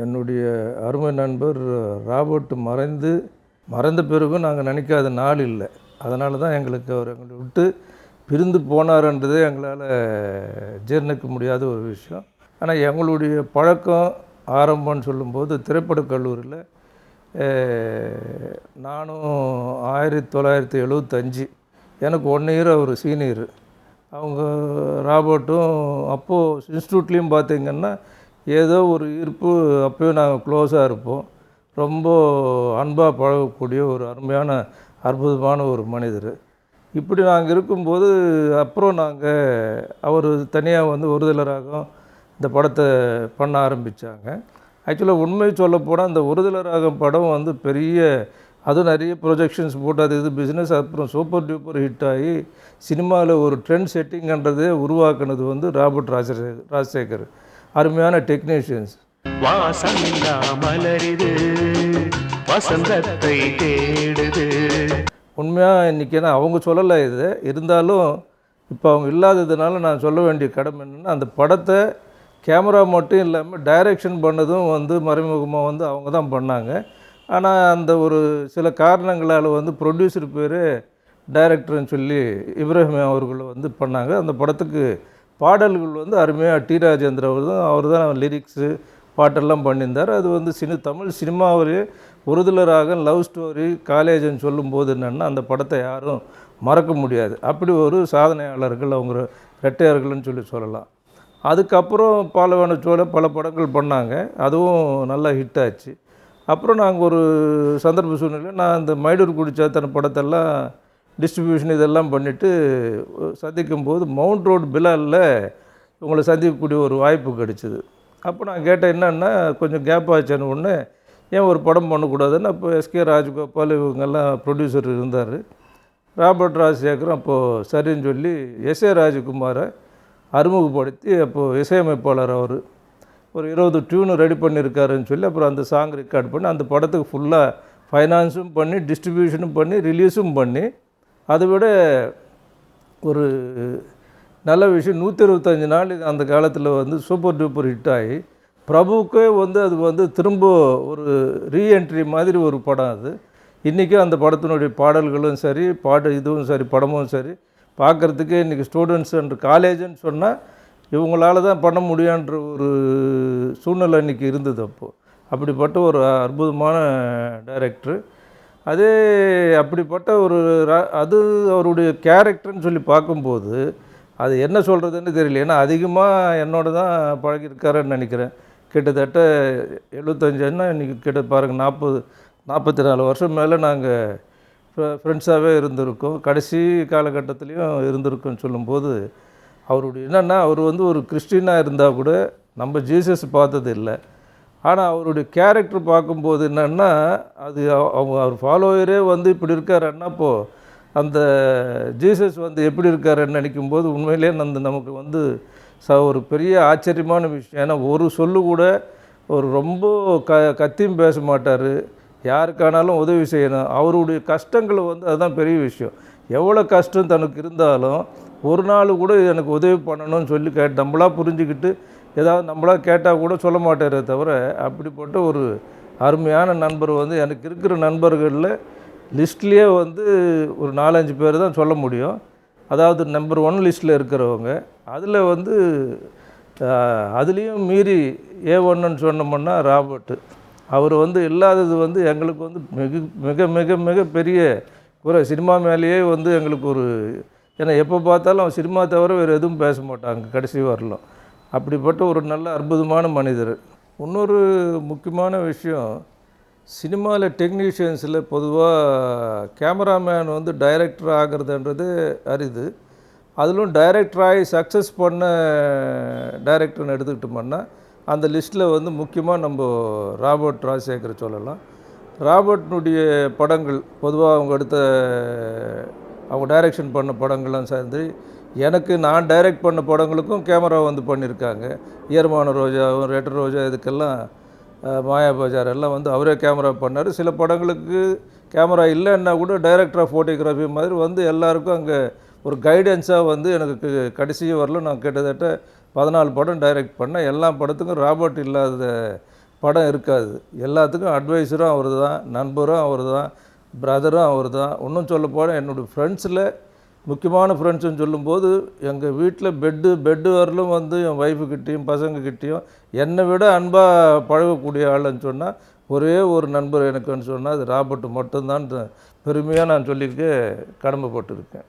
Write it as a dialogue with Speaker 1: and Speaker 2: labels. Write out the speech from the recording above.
Speaker 1: என்னுடைய அருமை நண்பர் ராபர்ட் மறைந்த பிறகும் நாங்கள் நினைக்காத நாள் இல்லை. அதனால தான் எங்களுக்கு அவர் எங்களை விட்டு பிரிந்து போனார்ன்றதே எங்களால் ஜீர்ணிக்க முடியாத ஒரு விஷயம். ஆனால் எங்களுடைய பழக்கம் ஆரம்பம்னு சொல்லும்போது திரைப்படக் கல்லூரியில் நானும் 1975 எனக்கு 1 இயர் அவர் சீனியரு. அவங்க ராபர்ட்டும் அப்போது இன்ஸ்டியூட்லேயும் பார்த்திங்கன்னா ஏதோ ஒரு ஈர்ப்பு, அப்போயும் நாங்கள் க்ளோஸாக இருப்போம். ரொம்ப அன்பாக பழகக்கூடிய ஒரு அருமையான அற்புதமான ஒரு மனிதர். இப்படி நாங்கள் இருக்கும்போது அப்புறம் அவர் தனியாக வந்து ஒருதலை ராகம் இந்த படத்தை பண்ண ஆரம்பித்தாங்க. ஆக்சுவலாக உண்மை சொல்லப்போனால் அந்த ஒருதலை ராகம் படம் வந்து பெரிய, அதுவும் நிறைய ப்ரொஜெக்ஷன்ஸ் போட்டு அது இது பிஸ்னஸ், அப்புறம் சூப்பர் டூப்பர் ஹிட் ஆகி சினிமாவில் ஒரு ட்ரெண்ட் செட்டிங்கன்றதே உருவாக்குனது வந்து ராபர்ட் ராஜசேகர். அருமையான டெக்னீஷியன்ஸ். உண்மையாக இன்றைக்கி அவங்க சொல்லலை இது இருந்தாலும் இப்போ அவங்க இல்லாததுனால நான் சொல்ல வேண்டிய கடமை என்னென்னா, அந்த படத்தை கேமரா மட்டும் இல்லாமல் டைரக்ஷன் பண்ணதும் வந்து மறைமுகமாக வந்து அவங்க தான் பண்ணாங்க. ஆனால் அந்த ஒரு சில காரணங்களால் வந்து ப்ரொடியூசர் பேர் டைரக்டர்னு சொல்லி இப்ராஹிம் அவர்கள் வந்து பண்ணாங்க. அந்த படத்துக்கு பாடல்கள் வந்து அருமையாக டி ராஜேந்திர அவர் தான் லிரிக்ஸு பாட்டெல்லாம் பண்ணியிருந்தார். அது வந்து தமிழ் சினிமாவிலே ஒருதலை ராகம், லவ் ஸ்டோரி, காலேஜ்னு சொல்லும்போது என்னென்னா அந்த படத்தை யாரும் மறக்க முடியாது. அப்படி ஒரு சாதனையாளர்கள் அவங்க ரெட்டையர்கள்னு சொல்லலாம். அதுக்கப்புறம் பாலவனச்சோல பல படங்கள் பண்ணாங்க. அதுவும் நல்லா ஹிட் ஆச்சு. அப்புறம் நாங்கள் ஒரு சந்தர்ப்ப சூழ்நிலையில் நான் இந்த மைடூர் குடிச்சாத்தன படத்தெல்லாம் டிஸ்ட்ரிபியூஷன் இதெல்லாம் பண்ணிவிட்டு சந்திக்கும்போது மவுண்ட் ரோடு பிலாலில் உங்களை சந்திக்கக்கூடிய ஒரு வாய்ப்பு கிடச்சிது. அப்போ நான் கேட்டேன் என்னென்னா கொஞ்சம் கேப் ஆச்சுன்னு ஒன்று, ஏன் ஒரு படம் பண்ணக்கூடாதுன்னு. அப்போ எஸ்கே ராஜகோபால் இவங்கெல்லாம் ப்ரொடியூசர் இருந்தார். ராபர்ட் ராஜசேகரும் அப்போது சரின்னு சொல்லி எஸ்ஏ ராஜகுமாரை அறிமுகப்படுத்தி அப்போது இசையமைப்பாளர் அவர் ஒரு 20 டியூனு ரெடி பண்ணியிருக்காருன்னு சொல்லி அப்புறம் அந்த சாங் ரெக்கார்ட் பண்ணி அந்த படத்துக்கு ஃபுல்லாக ஃபைனான்ஸும் பண்ணி டிஸ்ட்ரிபியூஷனும் பண்ணி ரிலீஸும் பண்ணி, அதை விட ஒரு நல்ல விஷயம் 125 நாள் அந்த காலத்தில் வந்து சூப்பர் டூப்பர் ஹிட் ஆகி பிரபுவுக்கே வந்து அது வந்து திரும்ப ஒரு ரீஎன்ட்ரி மாதிரி ஒரு படம். அது இன்றைக்கும் அந்த படத்தினுடைய பாடல்களும் சரி, இதுவும் சரி, படமும் சரி பார்க்குறதுக்கு இன்றைக்கி ஸ்டூடெண்ட்ஸ் அண்ட் காலேஜுன்னு சொன்னால் இவங்களால தான் பண்ண முடியுன்ற ஒரு சூழ்நிலை இன்றைக்கி இருந்தது. அப்போது அப்படிப்பட்ட ஒரு அற்புதமான டைரக்டரு. அதே அப்படிப்பட்ட ஒரு அது அவருடைய கேரக்டர்னு சொல்லி பார்க்கும்போது அது என்ன சொல்கிறதுன்னு தெரியல. ஏன்னா அதிகமாக என்னோட தான் பழகியிருக்காருன்னு நினைக்கிறேன். கிட்டத்தட்ட 75 இன்றைக்கி கிட்ட பாருங்கள் 44 வருஷம் மேலே நாங்கள் ஃப்ரெண்ட்ஸாகவே இருந்திருக்கோம். கடைசி காலகட்டத்துலேயும் இருந்திருக்கோன்னு சொல்லும்போது அவருடைய என்னென்னா, அவர் வந்து ஒரு கிறிஸ்டினாக இருந்தால் கூட நம்ம ஜீசஸ் பார்த்தது இல்லை. ஆனால் அவருடைய கேரக்டர் பார்க்கும்போது என்னென்னா, அது அவர் ஃபாலோவரே வந்து இப்படி இருக்காருன்னா அப்போது அந்த ஜீசஸ் வந்து எப்படி இருக்காருன்னு நினைக்கும்போது உண்மையிலே நமக்கு வந்து ஒரு பெரிய ஆச்சரியமான விஷயம். ஏன்னா ஒரு சொல்லு கூட ஒரு ரொம்ப கத்தியும் பேச மாட்டார். யாருக்கானாலும் உதவி செய்யணும். அவருடைய கஷ்டங்களை வந்து அதுதான் பெரிய விஷயம். எவ்வளோ கஷ்டம் தனக்கு இருந்தாலும் ஒரு நாள் கூட எனக்கு உதவி பண்ணணும்னு சொல்லி நம்மளாக புரிஞ்சுக்கிட்டு ஏதாவது நம்மளாக கேட்டால் கூட சொல்ல மாட்டாரே தவிர, அப்படிப்பட்ட ஒரு அருமையான நண்பர் வந்து எனக்கு இருக்கிற நண்பர்களில் லிஸ்ட்லேயே வந்து ஒரு 4-5 பேர் தான் சொல்ல முடியும். அதாவது நம்பர் 1 லிஸ்ட்டில் இருக்கிறவங்க. அதில் வந்து அதுலேயும் மீறி A1ன்னு சொன்னோம்னா ராபர்ட்டு. அவர் வந்து இல்லாதது வந்து எங்களுக்கு வந்து மிக மிக மிக பெரிய குறை. சினிமா மேலேயே வந்து எங்களுக்கு ஒரு, ஏன்னா எப்போ பார்த்தாலும் சினிமா தவிர வேறு எதுவும் பேச மாட்டாங்க கடைசி வரலாம். அப்படிப்பட்ட ஒரு நல்ல அற்புதமான மனிதர். இன்னொரு முக்கியமான விஷயம், சினிமாவில் டெக்னீஷியன்ஸில் பொதுவாக கேமராமேன் வந்து டைரக்டர் ஆகிறதுன்றது அரிது. அதிலும் டைரக்டராகி சக்ஸஸ் பண்ண டைரக்டர்னு எடுத்துக்கிட்டோம்னா அந்த லிஸ்ட்டில் வந்து முக்கியமாக நம்ம ராபர்ட் ராஜசேகர் சொல்லலாம். ராபர்ட்னுடைய படங்கள் பொதுவாக அவங்க டைரக்ஷன் பண்ண படங்கள்லாம் சேர்ந்து எனக்கு நான் டைரக்ட் பண்ண படங்களுக்கும் கேமரா வந்து பண்ணியிருக்காங்க. ஈரமான ரோஜாவும் ரெட் ரோஜா இதுக்கெல்லாம் மாயா பஜார் எல்லாம் வந்து அவரே கேமரா பண்ணார். சில படங்களுக்கு கேமரா இல்லைன்னா கூட டைரக்டர் ஆஃப் ஃபோட்டோகிராஃபி மாதிரி வந்து எல்லாருக்கும் அங்கே ஒரு கைடன்ஸாக வந்து எனக்கு கடைசி வரலும் நான் கிட்டத்தட்ட 14 படம் டைரக்ட் பண்ணேன். எல்லா படத்துக்கும் ராபர்ட் இல்லாத படம் இருக்காது. எல்லாத்துக்கும் அட்வைஸரும் அவர் தான், நண்பரும் அவர் தான், பிரதரும் அவர் தான். இன்னும் சொல்லப்போனால் என்னுடைய ஃப்ரெண்ட்ஸில் முக்கியமான ஃப்ரெண்ட்ஸுன்னு சொல்லும்போது எங்கள் வீட்டில் பெட்டு வரலும் வந்து என் ஒய்ஃபுக்கிட்டேயும் பசங்கக்கிட்டேயும் என்னை விட அன்பாக பழகக்கூடிய ஆளுன்னு சொன்னால் ஒரே ஒரு நண்பர் எனக்குன்னு சொன்னால் அது ராபர்ட் மட்டும்தான் பெருமையாக நான் சொல்லியிருக்க கடமைப்பட்டிருக்கேன்.